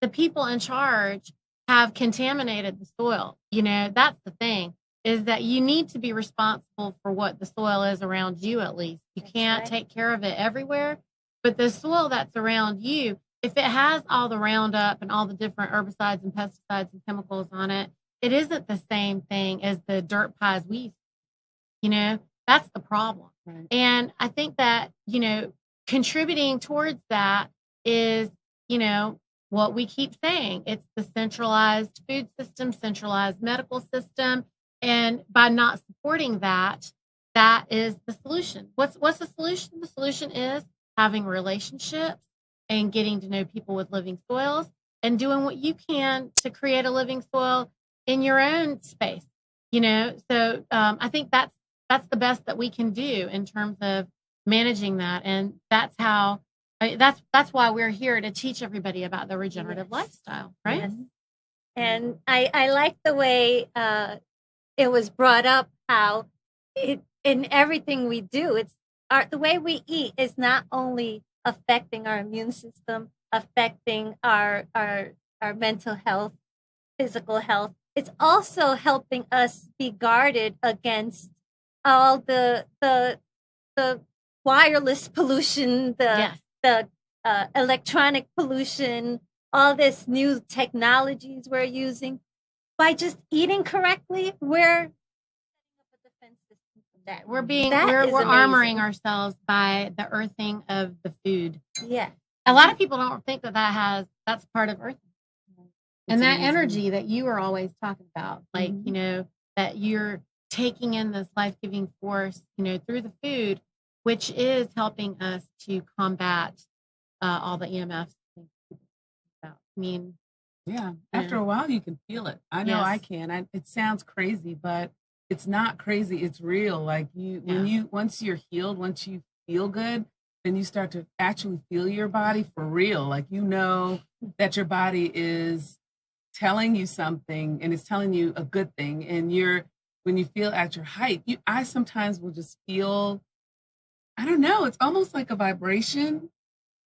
the people in charge have contaminated the soil. That's the thing, is that you need to be responsible for what the soil is around you. At least you can't take care of it everywhere, but the soil that's around you, if it has all the Roundup and all the different herbicides and pesticides and chemicals on it, it isn't the same thing as the dirt pies we eat. That's the problem. Right. And I think that, contributing towards that is, what we keep saying. It's the centralized food system, centralized medical system. And by not supporting that, that is the solution. What's the solution? The solution is having relationships and getting to know people with living soils and doing what you can to create a living soil in your own space. So I think that's the best that we can do in terms of managing that. And that's how, that's why we're here, to teach everybody about the regenerative lifestyle, right? Yes. And I like the way it was brought up, how in everything we do, it's the way we eat is not only affecting our immune system, affecting our mental health, physical health. It's also helping us be guarded against all the wireless pollution, the electronic pollution, all this new technologies we're using. By just eating correctly, we're that we're armoring ourselves by the earthing of the food. Yeah. A lot of people don't think that's part of earthing. And that energy that you are always talking about, like, that you're taking in this life-giving force, through the food, which is helping us to combat all the EMFs. I mean, yeah, after a while you can feel it. I know I can. It sounds crazy, but it's not crazy. It's real. Like once you're healed, once you feel good, then you start to actually feel your body for real. Like, that your body is telling you something, and it's telling you a good thing. And when you feel at your height, I sometimes will just feel, I don't know, it's almost like a vibration.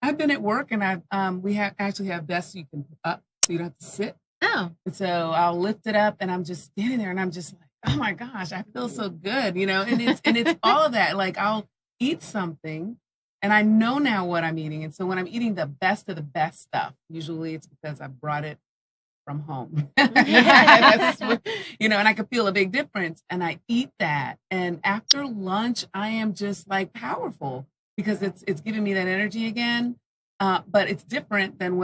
I've been at work, and we actually have desks you can put up so you don't have to sit. Oh. And so I'll lift it up, and I'm just standing there, and I'm just like, oh my gosh, I feel so good, and it's all of that. Like, I'll eat something, and I know now what I'm eating. And so when I'm eating the best of the best stuff, usually it's because I brought it from home. And I can feel a big difference. And I eat that. And after lunch, I am just like powerful, because it's giving me that energy again. But it's different than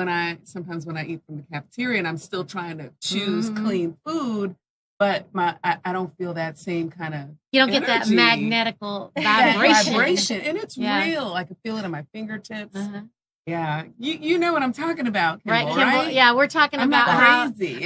sometimes when I eat from the cafeteria and I'm still trying to choose clean food, but I don't feel that same kind of You don't energy. Get that magnetical vibration. And it's real. I can feel it in my fingertips. Yeah, you know what I'm talking about, Kimball, right? Yeah, we're talking about not crazy.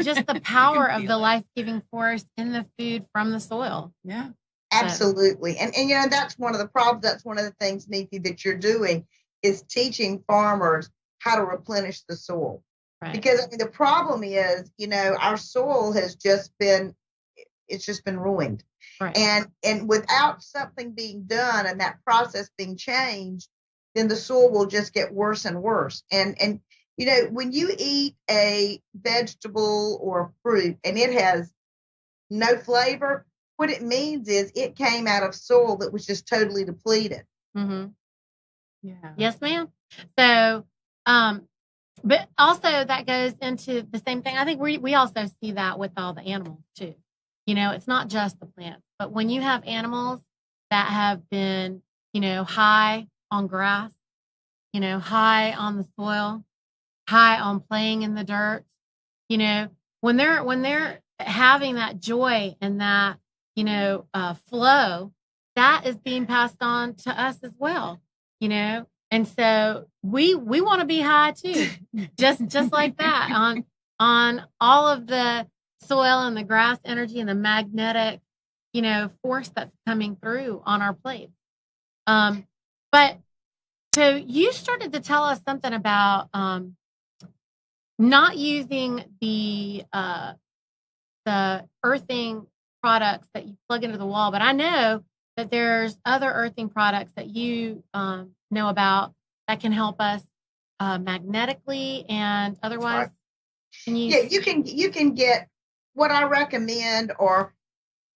Just the power of the life-giving force in the food from the soil. Yeah, absolutely. And that's one of the problems. That's one of the things, Nikki, that you're doing, is teaching farmers how to replenish the soil. Right. Because the problem is, our soil has just been ruined. Right. And without something being done and that process being changed, then the soil will just get worse and worse. And when you eat a vegetable or a fruit and it has no flavor, what it means is it came out of soil that was just totally depleted. Mm-hmm. Yeah. Yes, ma'am. So, but also that goes into the same thing. I think we also see that with all the animals too. You know, it's not just the plants, but when you have animals that have been, you know, high on grass, you know, high on the soil, high on playing in the dirt, you know, when they're having that joy and that, you know, flow, that is being passed on to us as well, you know. And so we want to be high too, just like that on all of the soil and the grass energy and the magnetic, you know, force that's coming through on our plates. But so you started to tell us something about not using the earthing products that you plug into the wall, but I know that there's other earthing products that you know about that can help us magnetically and otherwise. Right. You can get what I recommend are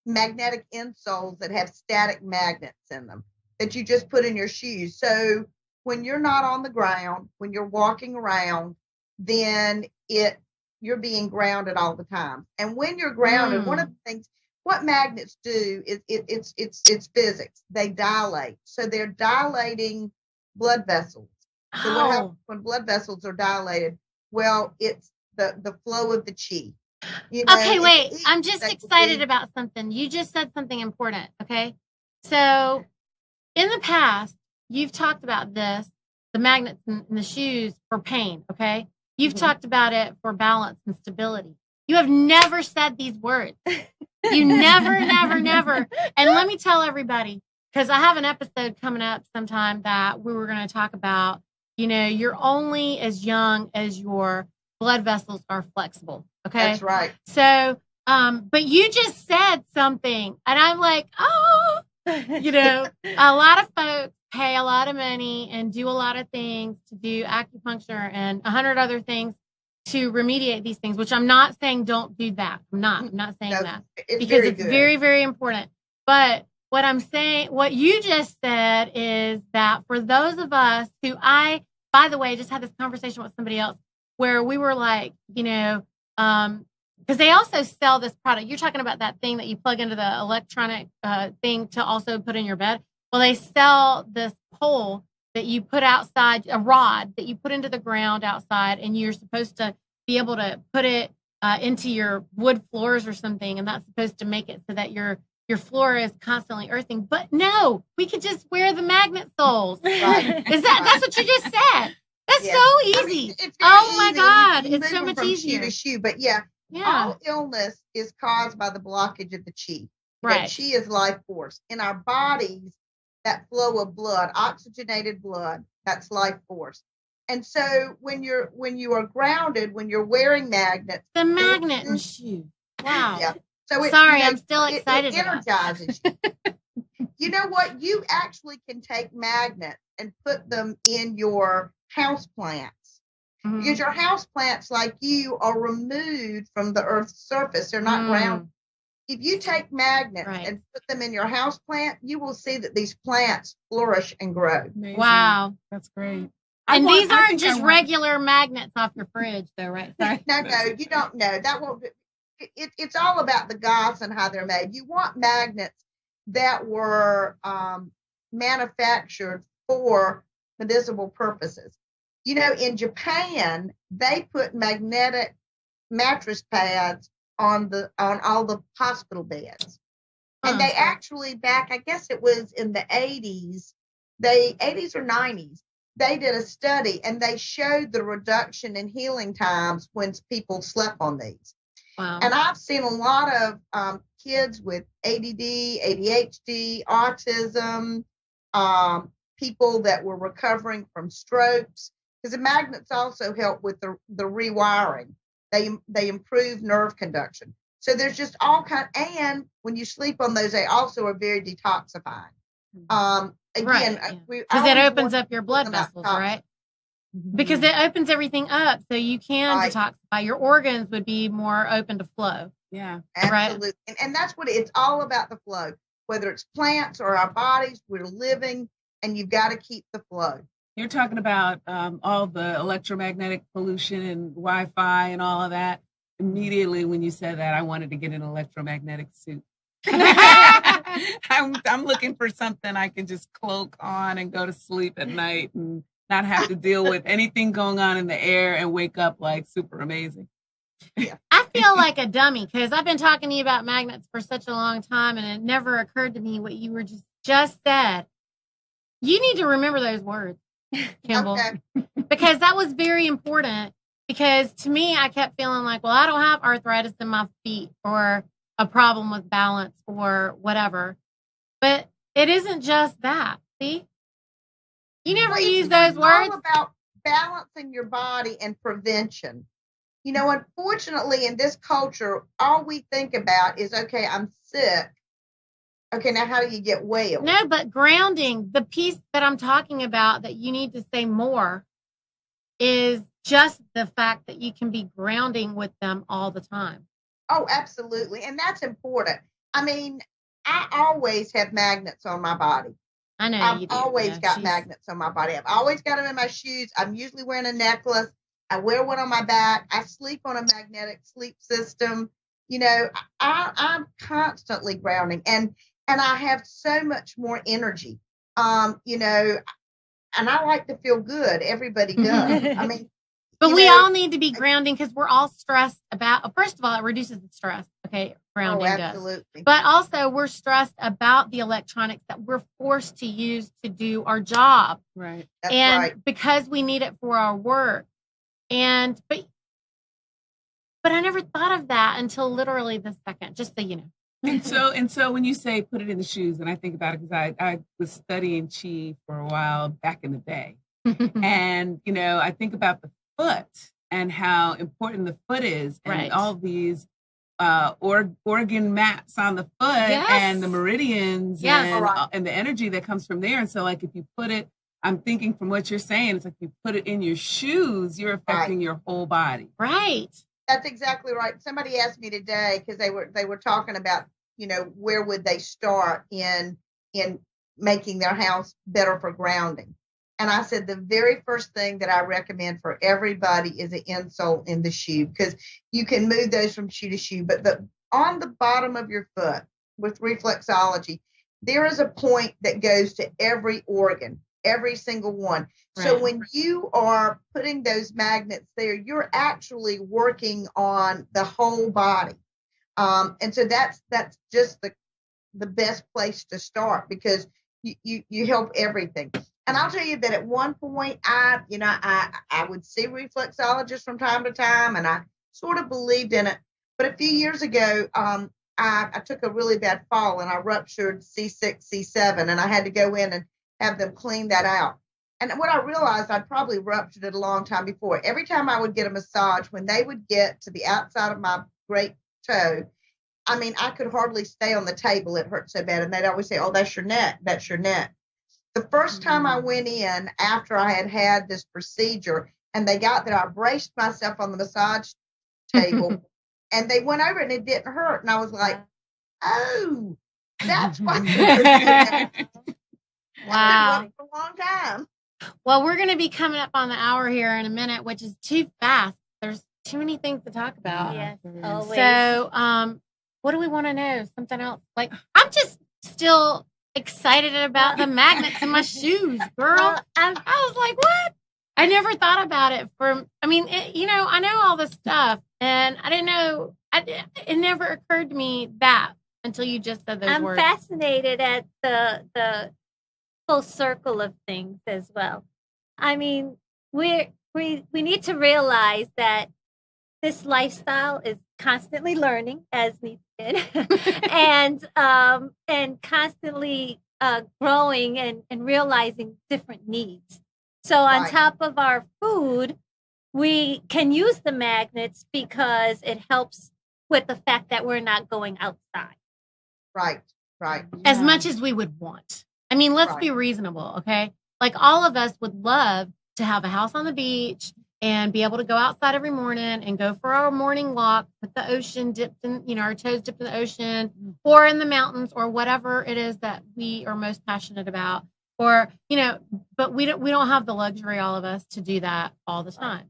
magnetic insoles that have static magnets in them that you just put in your shoes. So when you're not on the ground, when you're walking around, then you're being grounded all the time. And when you're grounded, one of the things what magnets do is it's physics. They dilate. So they're dilating blood vessels. So what happens when blood vessels are dilated? Well, it's the flow of the chi. You know, okay, wait. I'm just excited about something. You just said something important. Okay. So in the past, you've talked about this, the magnets in the shoes for pain. Okay. You've talked about it for balance and stability. You have never said these words. You never. And let me tell everybody, because I have an episode coming up sometime that we were going to talk about, you know, you're only as young as your blood vessels are flexible. Okay. That's right. So, but you just said something and I'm like, oh, you know, a lot of folks pay a lot of money and do a lot of things to do acupuncture and 100 other things to remediate these things, which I'm not saying don't do that. I'm not saying that because it's very, very important. But what I'm saying, what you just said is that for those of us who by the way, just had this conversation with somebody else where we were like, you know, because they also sell this product. You're talking about that thing that you plug into the electronic thing to also put in your bed. Well, they sell this pole that you put outside, a rod that you put into the ground outside, and you're supposed to be able to put it into your wood floors or something, and that's supposed to make it so that your floor is constantly earthing. But no, we could just wear the magnet soles. Right. That's what you just said? That's so easy. I mean, oh my God, it's so much easier. Shoe to shoe, but all illness is caused by the blockage of the chi. Right. Chi is life force. In our bodies, that flow of blood, oxygenated blood, that's life force. And so when you are grounded, when you're wearing magnets, the magnet and shoe. Wow. Yeah. So I'm still excited. It energizes you. You know what? You actually can take magnets and put them in your house plants. Because your house plants, like you, are removed from the earth's surface. They're not grounded. If you take magnets and put them in your house plant, you will see that these plants flourish and grow. Amazing. Wow. That's great. And these aren't just regular magnets off your fridge, though, right? Sorry. No, you don't know. That won't. It's all about the gas and how they're made. You want magnets that were manufactured for medicinal purposes. You know, in Japan, they put magnetic mattress pads on all the hospital beds. And they actually back, I guess it was in the 80s or 90s, they did a study and they showed the reduction in healing times when people slept on these. Wow. And I've seen a lot of kids with ADD, ADHD, autism, people that were recovering from strokes, because the magnets also help with the rewiring. They improve nerve conduction. So there's just all kind, and when you sleep on those, they also are very detoxifying. Again, because it opens up your blood vessels, right? Because it opens everything up, so you can detoxify. Your organs would be more open to flow. Yeah. Absolutely. Right. And that's what it's all about, the flow. Whether it's plants or our bodies, we're living, and you've got to keep the flow. You're talking about all the electromagnetic pollution and Wi-Fi and all of that. Immediately when you said that, I wanted to get an electromagnetic suit. I'm looking for something I can just cloak on and go to sleep at night and not have to deal with anything going on in the air and wake up like super amazing. Yeah. I feel like a dummy because I've been talking to you about magnets for such a long time, and it never occurred to me what you were just said. You need to remember those words, Kimball, because that was very important. Because to me, I kept feeling like, well, I don't have arthritis in my feet or a problem with balance or whatever. But it isn't just that. See? You never use those words. It's all about balancing your body and prevention. You know, unfortunately, in this culture, all we think about is, okay, I'm sick. Okay, now how do you get well? No, but grounding, the piece that I'm talking about that you need to say more is just the fact that you can be grounding with them all the time. Oh, absolutely. And that's important. I mean, I always have magnets on my body. I know I've you do. always got magnets on my body. I've always got them in my shoes. I'm usually wearing a necklace. I wear one on my back. I sleep on a magnetic sleep system. You know, I'm constantly grounding, and I have so much more energy. You know, and I like to feel good. Everybody does. I mean, but we all need to be grounding because we're all stressed about. First of all, it reduces the stress. Okay, grounding absolutely does. But also, we're stressed about the electronics that we're forced to use to do our job. Right. That's and right. Because we need it for our work. And but I never thought of that until literally this second, just so you know. And so when you say put it in the shoes, and I think about it because I was studying Chi for a while back in the day. And, you know, I think about the foot and how important the foot is, and all these organ maps on the foot and the meridians and the energy that comes from there. And so like if you put it, I'm thinking from what you're saying, it's like you put it in your shoes, you're affecting your whole body. Right. That's exactly right. Somebody asked me today because they were talking about, you know, where would they start in making their house better for grounding. And I said the very first thing that I recommend for everybody is an insole in the shoe, because you can move those from shoe to shoe. But on the bottom of your foot with reflexology, there is a point that goes to every organ. Every single one. Right. So when you are putting those magnets there, you're actually working on the whole body. And so that's just the best place to start, because you help everything. And I'll tell you that at one point I would see reflexologists from time to time, and I sort of believed in it. But a few years ago, I took a really bad fall and I ruptured C6, C7, and I had to go in and have them clean that out. And what I realized, I'd probably ruptured it a long time before. Every time I would get a massage, when they would get to the outside of my great toe, I mean, I could hardly stay on the table. It hurt so bad. And they'd always say, oh, that's your neck. That's your neck. The first time I went in after I had this procedure, and they got there, I braced myself on the massage table and they went over it and it didn't hurt. And I was like, oh, that's why. Wow. For a long time. Well, we're going to be coming up on the hour here in a minute, which is too fast. There's too many things to talk about. Yes, always. So, what do we want to know? Something else? Like, I'm just still excited about the magnets in my shoes, girl. I was like, what? I never thought about it I know all this stuff, and I didn't know, it never occurred to me that until you just said those words. I'm fascinated at the full circle of things as well. I mean, we need to realize that this lifestyle is constantly learning, as Neith did, and constantly growing and realizing different needs. So on top of our food, we can use the magnets because it helps with the fact that we're not going outside. Right. As much as we would want. I mean, let's be reasonable, okay? Like, all of us would love to have a house on the beach and be able to go outside every morning and go for our morning walk, put the ocean dipped in, our toes dipped in the ocean or in the mountains or whatever it is that we are most passionate about. Or, but we don't have the luxury, all of us, to do that all the time.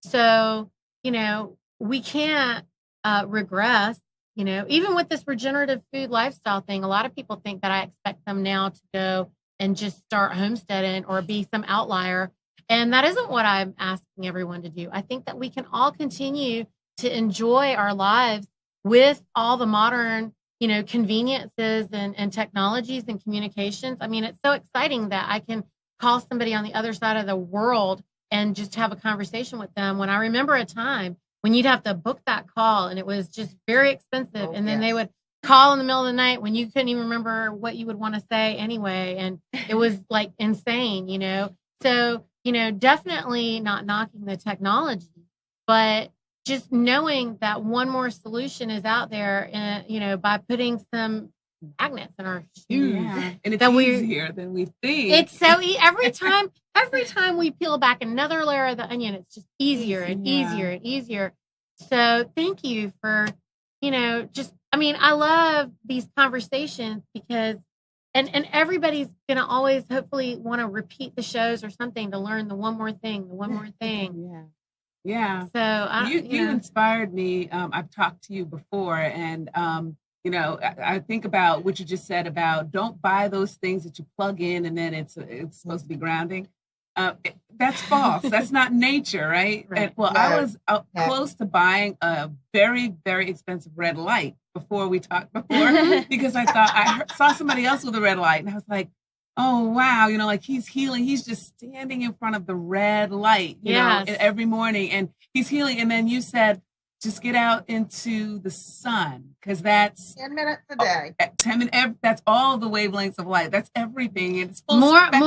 So, we can't regress, even with this regenerative food lifestyle thing. A lot of people think that I expect them now to go and just start homesteading or be some outlier. And that isn't what I'm asking everyone to do. I think that we can all continue to enjoy our lives with all the modern, conveniences and technologies and communications. I mean, it's so exciting that I can call somebody on the other side of the world and just have a conversation with them. When I remember a time when you'd have to book that call and it was just very expensive. And then they would call in the middle of the night when you couldn't even remember what you would want to say anyway. And it was like insane, So, definitely not knocking the technology, but just knowing that one more solution is out there, and, by putting some magnets in our shoes. Yeah. And it's easier than we think. It's so every time we peel back another layer of the onion, it's just easier and easier and easier. So thank you for, I love these conversations because and everybody's going to always hopefully want to repeat the shows or something to learn the one more thing. Yeah. So you inspired me. I've talked to you before, and I think about what you just said about don't buy those things that you plug in and then it's supposed to be grounding. That's false. That's not nature, right? And, I was close to buying a very, very expensive red light before we talked because I thought I saw somebody else with a red light and I was like, oh, wow. Like he's healing. He's just standing in front of the red light, you know, every morning and he's healing. And then you said, just get out into the sun because that's 10 minutes a day. 10 minutes. That's all the wavelengths of light. That's everything. It's full more than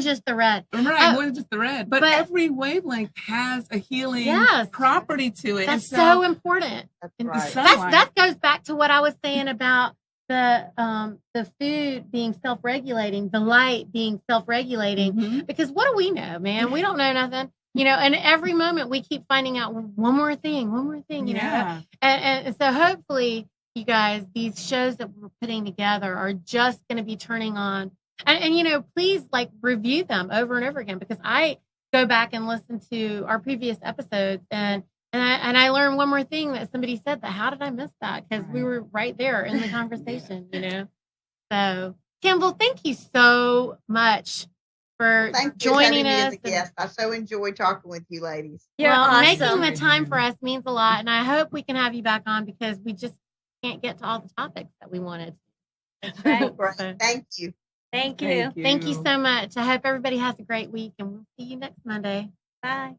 just the red. Right, more than just the red. But every wavelength has a healing property to it. That's so important. That's right. That goes back to what I was saying about the food being self-regulating, the light being self-regulating. Because what do we know, man? We don't know nothing. And every moment we keep finding out one more thing, you know. And so hopefully, you guys, these shows that we're putting together are just going to be turning on. And please review them over and over again because I go back and listen to our previous episodes and I learned one more thing that somebody said that how did I miss that? Because we were right there in the conversation, So Kimball, thank you so much for joining us. Yes, I so enjoy talking with you ladies. Awesome. Making the time for us means a lot, and I hope we can have you back on because we just can't get to all the topics that we wanted. That's right. So, thank you. Thank you. Thank you so much. I hope everybody has a great week, and we'll see you next Monday. Bye.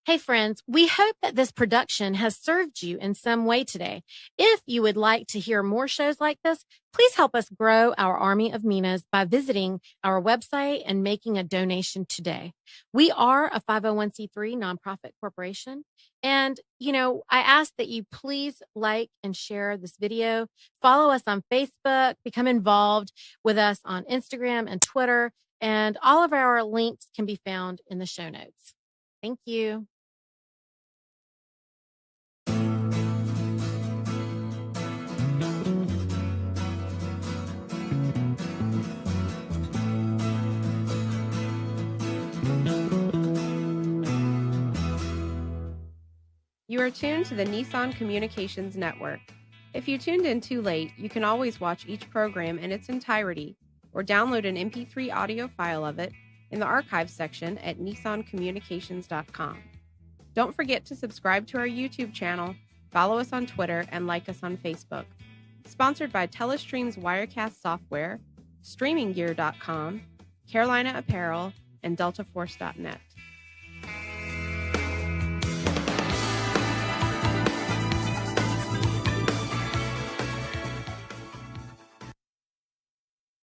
Hey friends, we hope that this production has served you in some way today. If you would like to hear more shows like this, please help us grow our army of Minas by visiting our website and making a donation today. We are a 501c3 nonprofit corporation. And, I ask that you please like and share this video, follow us on Facebook, become involved with us on Instagram and Twitter, and all of our links can be found in the show notes. Thank you. You are tuned to the Nissan Communications Network. If you tuned in too late, you can always watch each program in its entirety or download an MP3 audio file of it in the archives section at nissancommunications.com. Don't forget to subscribe to our YouTube channel, follow us on Twitter, and like us on Facebook. Sponsored by Telestream's Wirecast software, StreamingGear.com, Carolina Apparel, and DeltaForce.net.